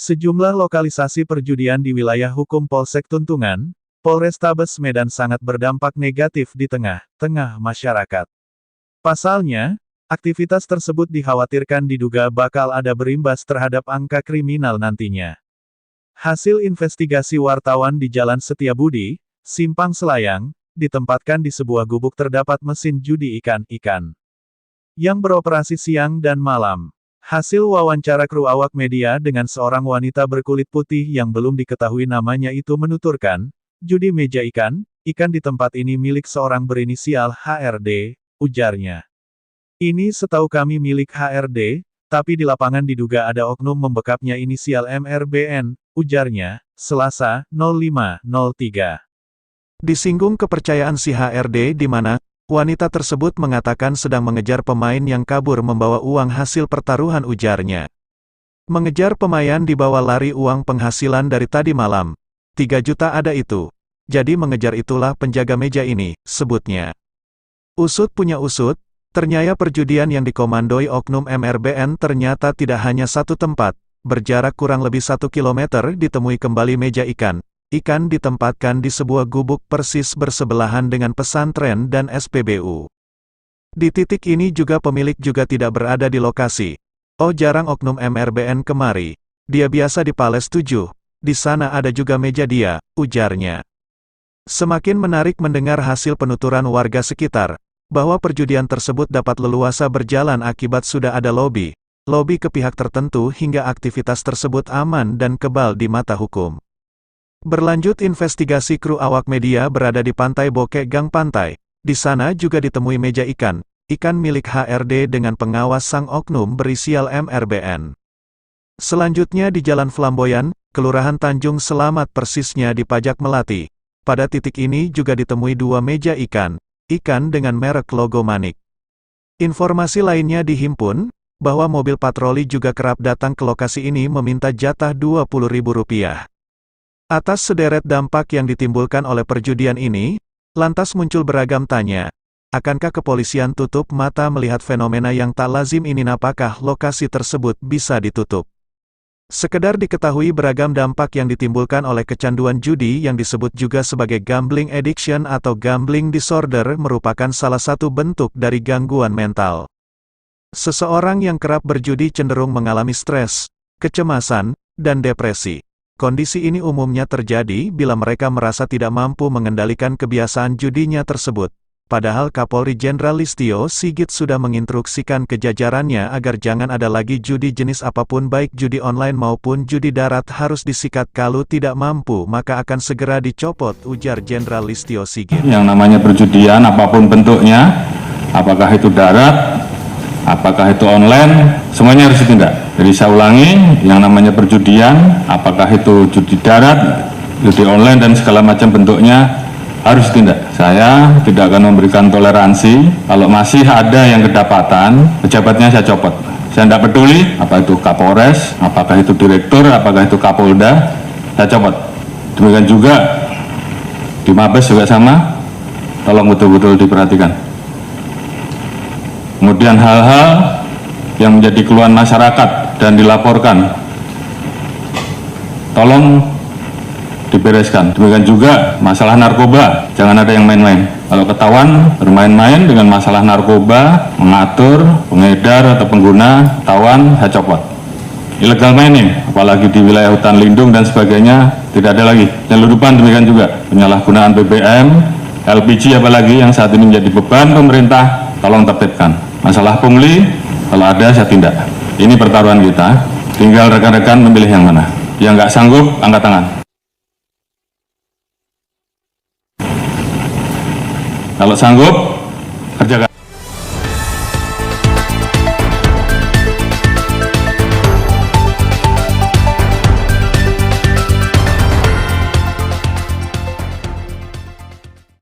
Sejumlah lokalisasi perjudian di wilayah hukum Polsek Tuntungan, Polrestabes Medan sangat berdampak negatif di tengah-tengah masyarakat. Pasalnya, aktivitas tersebut dikhawatirkan diduga bakal ada berimbas terhadap angka kriminal nantinya. Hasil investigasi wartawan di Jalan Setiabudi, Simpang Selayang, ditempatkan di sebuah gubuk terdapat mesin judi ikan yang beroperasi siang dan malam. Hasil wawancara kru awak media dengan seorang wanita berkulit putih yang belum diketahui namanya itu menuturkan, judi meja ikan di tempat ini milik seorang berinisial HRD, ujarnya. Ini setahu kami milik HRD, tapi di lapangan diduga ada oknum membekapnya inisial MRBN, ujarnya, Selasa, 05.03. Disinggung kepercayaan si HRD di mana wanita tersebut mengatakan sedang mengejar pemain yang kabur membawa uang hasil pertaruhan, ujarnya. Mengejar pemain dibawa lari uang penghasilan dari tadi malam. 3 juta ada itu. Jadi mengejar itulah penjaga meja ini, sebutnya. Usut punya usut, ternyata perjudian yang dikomandoi oknum MRBN ternyata tidak hanya satu tempat, berjarak kurang lebih 1 kilometer ditemui kembali meja ikan. Ikan ditempatkan di sebuah gubuk persis bersebelahan dengan pesantren dan SPBU. Di titik ini juga pemilik juga tidak berada di lokasi. Oh, jarang oknum MRBN kemari. Dia biasa di Pales 7. Di sana ada juga meja dia, ujarnya. Semakin menarik mendengar hasil penuturan warga sekitar, bahwa perjudian tersebut dapat leluasa berjalan akibat sudah ada lobby ke pihak tertentu hingga aktivitas tersebut aman dan kebal di mata hukum. Berlanjut investigasi kru awak media berada di Pantai Bokek Gang Pantai. Di sana juga ditemui meja ikan milik HRD dengan pengawas sang oknum berisial MRBN. Selanjutnya di Jalan Flamboyan, Kelurahan Tanjung Selamat persisnya di Pajak Melati. Pada titik ini juga ditemui 2 meja ikan dengan merek logo Manik. Informasi lainnya dihimpun, bahwa mobil patroli juga kerap datang ke lokasi ini meminta jatah Rp20.000. Atas sederet dampak yang ditimbulkan oleh perjudian ini, lantas muncul beragam tanya. Akankah kepolisian tutup mata melihat fenomena yang tak lazim ini? Apakah lokasi tersebut bisa ditutup? Sekedar diketahui beragam dampak yang ditimbulkan oleh kecanduan judi yang disebut juga sebagai gambling addiction atau gambling disorder merupakan salah satu bentuk dari gangguan mental. Seseorang yang kerap berjudi cenderung mengalami stres, kecemasan, dan depresi. Kondisi ini umumnya terjadi bila mereka merasa tidak mampu mengendalikan kebiasaan judinya tersebut. Padahal Kapolri Jenderal Listio Sigit sudah menginstruksikan ke jajarannya agar jangan ada lagi judi jenis apapun baik judi online maupun judi darat harus disikat, kalau tidak mampu maka akan segera dicopot, ujar Jenderal Listio Sigit. Yang namanya perjudian apapun bentuknya, apakah itu darat, apakah itu online, semuanya harus ditindak. Jadi saya ulangi, yang namanya perjudian, apakah itu judi darat, judi online dan segala macam bentuknya harus ditindak. Saya tidak akan memberikan toleransi. Kalau masih ada yang kedapatan, pejabatnya saya copot. Saya tidak peduli, apa itu Kapolres, apakah itu Direktur, apakah itu Kapolda, saya copot. Demikian juga di Mabes juga sama, tolong betul-betul diperhatikan. Kemudian hal-hal yang menjadi keluhan masyarakat dan dilaporkan, tolong dibereskan. Demikian juga masalah narkoba, jangan ada yang main-main. Kalau ketahuan bermain-main dengan masalah narkoba, mengatur, pengedar atau pengguna, ketahuan, saya copot. Illegal mining, apalagi di wilayah hutan lindung dan sebagainya, tidak ada lagi. Penyeludupan demikian juga, penyalahgunaan BBM, LPG apalagi yang saat ini menjadi beban pemerintah, tolong tertibkan. Masalah pungli, kalau ada saya tindak. Ini pertaruhan kita, tinggal rekan-rekan memilih yang mana. Yang nggak sanggup, angkat tangan. Kalau sanggup, kerjakan.